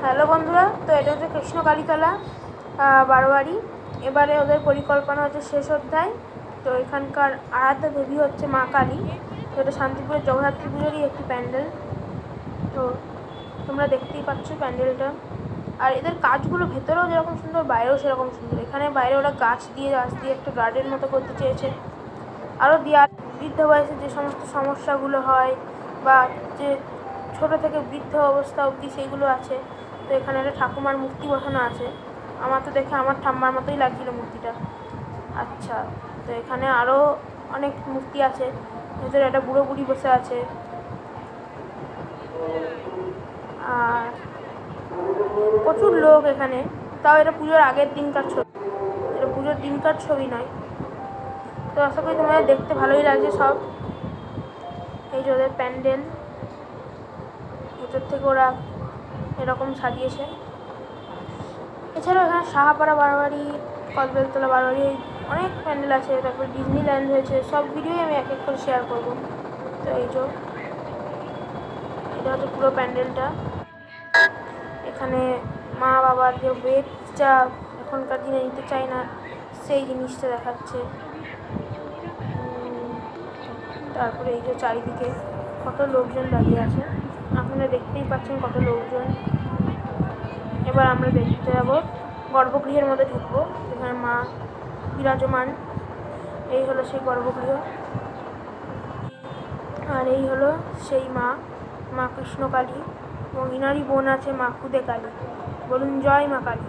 Hello বন্ধুরা, তো এটা হচ্ছে কৃষ্ণকালীতলা বারোয়ারি। এবারে ওদের পরিকল্পনা হচ্ছে শেষ অধ্যায়। তো এখানকার আরাধ্যা দেবী হচ্ছে মা কালী। তো এটা শান্তিপুরের জগদ্ধাত্রী পুজোরই একটি প্যান্ডেল। তো তোমরা দেখতেই পাচ্ছ প্যান্ডেলটা। আর এদের কাজগুলো ভেতরেও যেরকম সুন্দর, বাইরেও সেরকম সুন্দর। এখানে বাইরে ওরা গাছ দিয়ে একটা গার্ডেন মতো করতে চেয়েছে। আরও বৃদ্ধ বয়সে যে সমস্ত সমস্যাগুলো হয় বা যে ছোটো থেকে বৃদ্ধ অবস্থা অবধি সেইগুলো আছে। তো এখানে একটা ঠাকুমার মূর্তি বসানো আছে। আমার তো দেখে আমার ঠাম্মার মতোই লাগছিল মূর্তিটা। আচ্ছা, তো এখানে আরও অনেক মূর্তি আছে। ভেতরে একটা বুড়ো বুড়ি বসে আছে। আর প্রচুর লোক এখানে। তাও এটা পুজোর আগের দিনকার ছবি, এটা পুজোর দিনকার ছবি নয়। তো আশা করি তোমাদের দেখতে ভালোই লাগছে সব। এই যে ওদের প্যান্ডেল, ভেতর থেকে ওরা এরকম সাজিয়েছে। এছাড়াও এখানে সাহাপাড়া বারোয়ারি, কদবেলতলা বারোয়ারি অনেক প্যান্ডেল আছে। তারপর ডিজনিল্যান্ড হয়েছে। সব ভিডিওই আমি এক এক করে শেয়ার করব। তো এই যে এটা হচ্ছে পুরো প্যান্ডেলটা। এখানে মা বাবার যে ওয়েটটা এখনকার দিনে নিতে চায় না, সেই জিনিসটা দেখাচ্ছে। তারপরে এই যে চারিদিকে কত লোকজন দাঁড়িয়ে আছে, আপনারা দেখতেই পাচ্ছেন কত লোকজন। এবার আমরা দেখতে যাব, গর্ভগৃহের মধ্যে ঢুকবো, যেখানে মা বিরাজমান। এই হলো সেই গর্ভগৃহ, আর এই হলো সেই মা কৃষ্ণকালী, এবং ইনারই বোন আছে মা খুদে কালী। বলুন জয় মা কালী।